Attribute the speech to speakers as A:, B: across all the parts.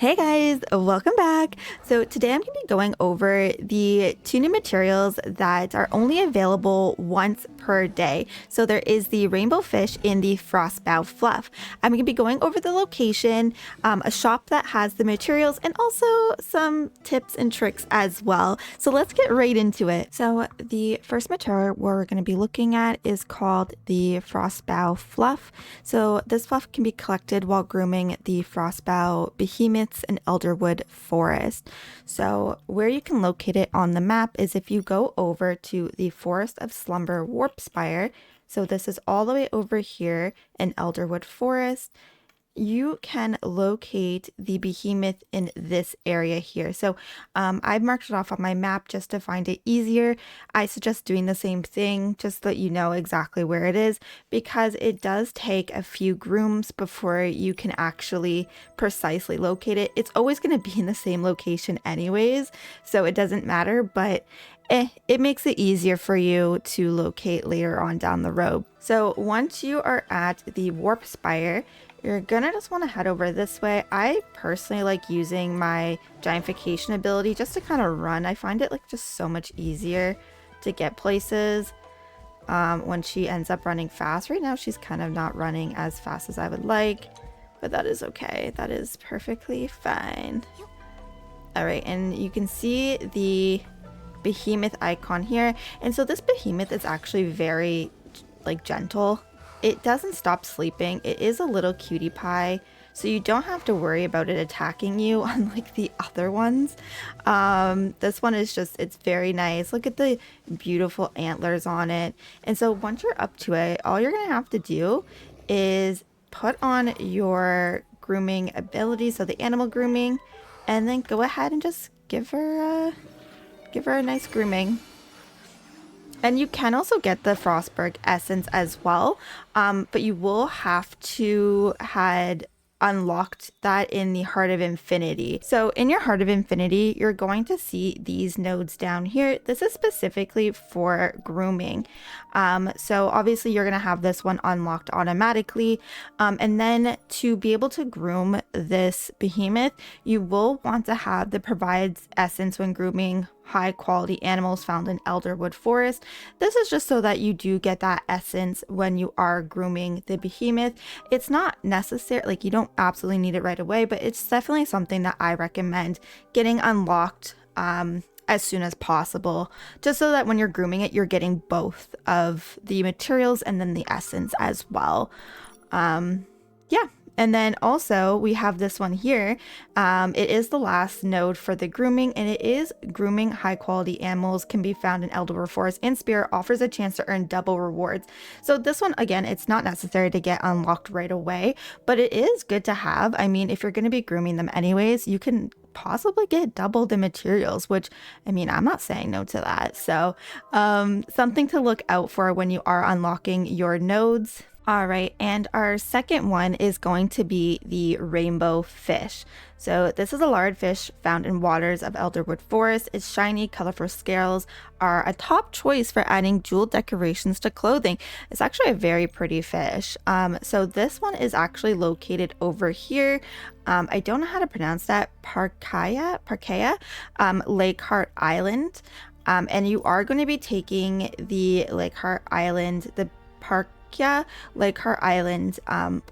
A: Hey guys, welcome back. So today I'm going to be going over the two new materials that are only available once per day. So there is the rainbow fish in the Frostbough Fluff. I'm going to be going over the location, a shop that has the materials, and also some tips and tricks as well. So let's get right into it. So the first material we're going to be looking at is called the Frostbough Fluff. So this fluff can be collected while grooming the Frostbough behemoth and Elderwood Forest. So where you can locate it on the map is if you go over to the Forest of Slumber Warp Spire. So this is all the way over here in Elderwood Forest. You can locate the behemoth in this area here. So I've marked it off on my map just to find it easier. I suggest doing the same thing just so that you know exactly where it is, because it does take a few grooms before you can actually precisely locate it. It's always going to be in the same location anyways, so it doesn't matter, but it makes it easier for you to locate later on down the road. So once you are at the Warp Spire, you're gonna just want to head over this way. I personally like using my giantification ability just to kind of run. I find it like just so much easier to get places when she ends up running fast. Right now she's kind of not running as fast as I would like, but that is okay. That is perfectly fine. All right, and you can see the behemoth icon here. And so this behemoth is actually very like gentle. It doesn't stop sleeping. It is a little cutie pie, so you don't have to worry about it attacking you unlike the other ones. This one is just, it's very nice. Look at the beautiful antlers on it. And so once you're up to it, all you're gonna have to do is put on your grooming ability, so the animal grooming, and then go ahead and just give her a nice grooming. And you can also get the Frostburg essence as well, but you will have to had unlocked that in the Heart of Infinity. So in your Heart of Infinity, you're going to see these nodes down here. This is specifically for grooming. So obviously you're going to have this one unlocked automatically. And then to be able to groom this behemoth, you will want to have the provides essence when grooming high quality animals found in Elderwood Forest. This is just so that you do get that essence when you are grooming the behemoth. It's not necessary, like you don't absolutely need it right away, but it's definitely something that I recommend getting unlocked as soon as possible, just so that when you're grooming it, you're getting both of the materials and then the essence as well. Yeah. And then also we have this one here. It is the last node for the grooming, and it is grooming high quality animals can be found in Elderwood Forest, and Spirit offers a chance to earn double rewards. So this one, again, it's not necessary to get unlocked right away, but it is good to have. I mean, if you're going to be grooming them anyways, you can possibly get double the materials, which, I mean, I'm not saying no to that. So something to look out for when you are unlocking your nodes. All right, and our second one is going to be the rainbow fish. So this is a large fish found in waters of Elderwood Forest. Its shiny, colorful scales are a top choice for adding jeweled decorations to clothing. It's actually a very pretty fish. So this one is actually located over here. I don't know how to pronounce that. Parkaya, Lakeheart Island. And you are going to be taking the Lakeheart Island, the Lakeheart Island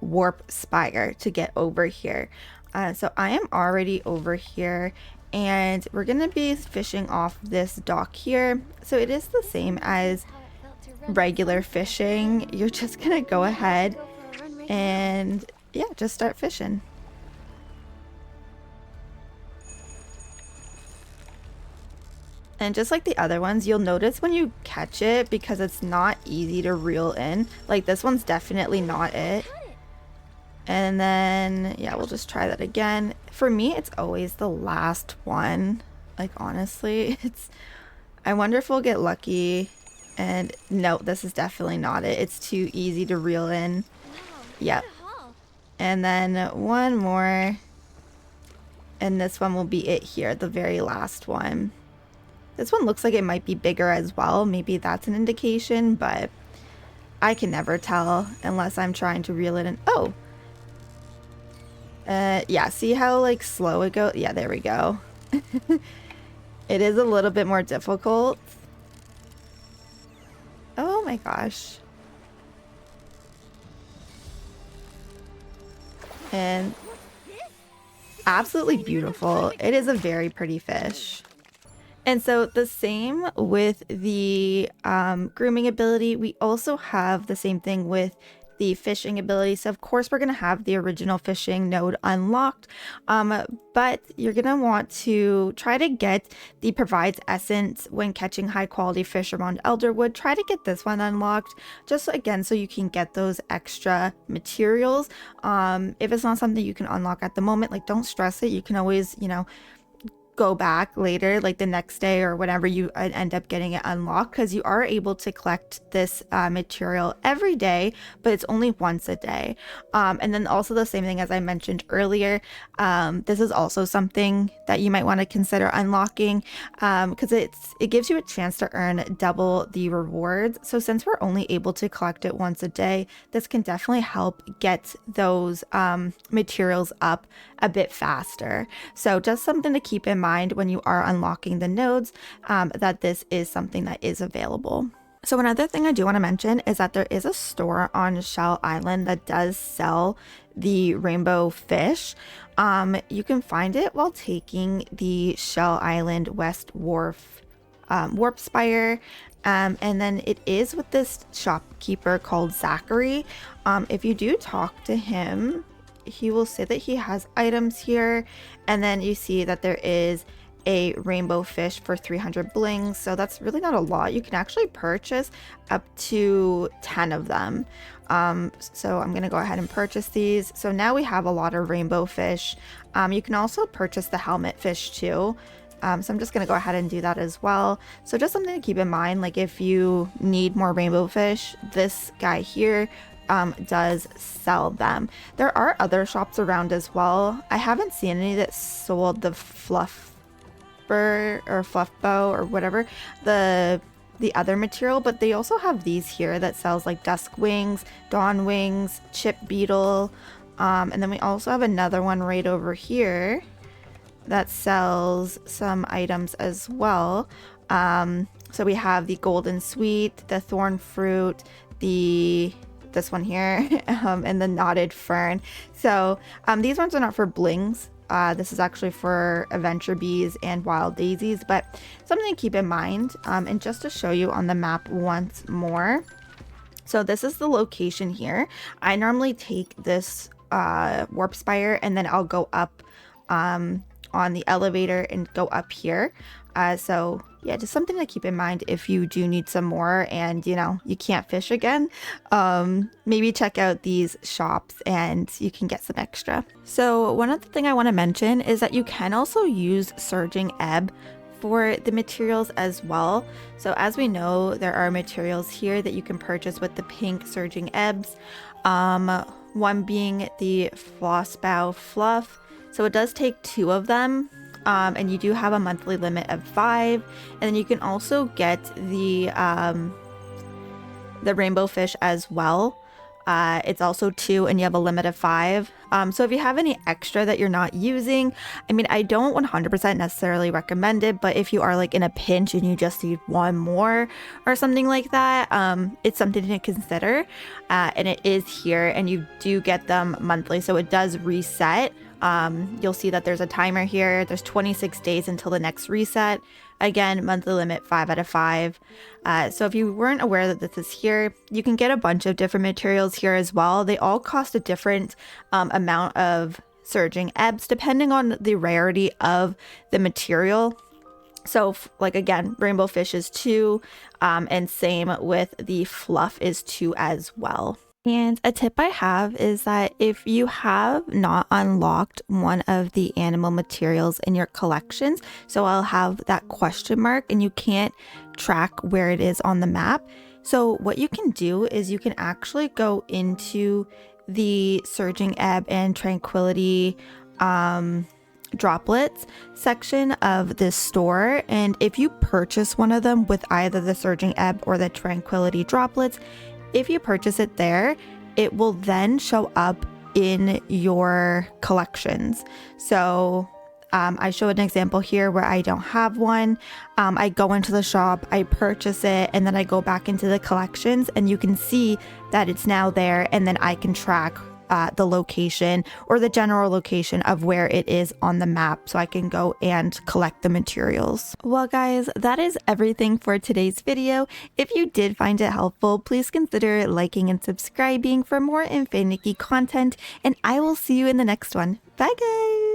A: Warp Spire to get over here. So I am already over here, and we're gonna be fishing off this dock here. So it is the same as regular fishing. You're just gonna go ahead and yeah, just start fishing. And just like the other ones, you'll notice when you catch it, because it's not easy to reel in. Like this one's definitely not it. And then, yeah, we'll just try that again. For me, it's always the last one. Like, honestly, I wonder if we'll get lucky. And no, this is definitely not it. It's too easy to reel in. Yep. And then one more. And this one will be it here, the very last one. This one looks like it might be bigger as well. Maybe that's an indication, but I can never tell unless I'm trying to reel it in. Oh, Yeah, see how like slow it goes? Yeah, there we go. It is a little bit more difficult. Oh my gosh. And absolutely beautiful. It is a very pretty fish. And so the same with the grooming ability, we also have the same thing with the fishing ability. So of course we're going to have the original fishing node unlocked, but you're going to want to try to get the provides essence when catching high quality fish around Elderwood. Try to get this one unlocked, just again so you can get those extra materials. If it's not something you can unlock at the moment, like don't stress it. You can always, you know, go back later, like the next day or whenever you end up getting it unlocked, because you are able to collect this material every day, but it's only once a day. And then also the same thing as I mentioned earlier, this is also something that you might want to consider unlocking, because it gives you a chance to earn double the rewards. So since we're only able to collect it once a day, this can definitely help get those materials up a bit faster. So just something to keep in mind when you are unlocking the nodes, that this is something that is available. So another thing I do want to mention is that there is a store on Shell Island that does sell the rainbow fish. You can find it while taking the Shell Island West Wharf Warp Spire. And then it is with this shopkeeper called Zachary. If you do talk to him, he will say that he has items here, and then you see that there is a rainbow fish for 300 blings, so that's really not a lot. You can actually purchase up to 10 of them. So I'm gonna go ahead and purchase these. So now we have a lot of rainbow fish. You can also purchase the helmet fish too. So I'm just gonna go ahead and do that as well. So just something to keep in mind, like if you need more rainbow fish, this guy here does sell them. There are other shops around as well. I haven't seen any that sold the fluff or fluff bow or whatever, the other material, but they also have these here that sells like dusk wings, dawn wings, chip beetle, and then we also have another one right over here that sells some items as well. So we have the golden sweet, the thorn fruit, this one here, and the knotted fern. So these ones are not for blings. This is actually for adventure bees and wild daisies, but something to keep in mind. And just to show you on the map once more. So this is the location here. I normally take this warp spire and then I'll go up on the elevator and go up here. So yeah, just something to keep in mind if you do need some more and you know you can't fish again. Maybe check out these shops and you can get some extra. So one other thing I want to mention is that you can also use Surging Ebb for the materials as well. So as we know, there are materials here that you can purchase with the pink Surging Ebbs. One being the Frostbough Fluff. So it does take 2 of them. And you do have a monthly limit of 5, and then you can also get the rainbow fish as well. It's also 2 and you have a limit of 5. So if you have any extra that you're not using, I mean, I don't 100% necessarily recommend it, but if you are like in a pinch and you just need one more or something like that, it's something to consider. And it is here and you do get them monthly, so it does reset. You'll see that there's a timer here. There's 26 days until the next reset. Again, monthly limit 5 out of 5. So if you weren't aware that this is here, you can get a bunch of different materials here as well. They all cost a different amount of Surging Ebbs depending on the rarity of the material. So like again, rainbow fish is 2, and same with the fluff is 2 as well. And a tip I have is that if you have not unlocked one of the animal materials in your collections, so I'll have that question mark and you can't track where it is on the map. So what you can do is you can actually go into the Surging Ebb and Tranquility droplets section of this store, and if you purchase one of them with either the Surging Ebb or the Tranquility droplets, if you purchase it there, it will then show up in your collections. So I show an example here where I don't have one. I go into the shop, I purchase it, and then I go back into the collections, and you can see that it's now there, and then I can track the location or the general location of where it is on the map, so I can go and collect the materials. Well guys, that is everything for today's video. If you did find it helpful, please consider liking and subscribing for more Nikki content, and I will see you in the next one. Bye guys!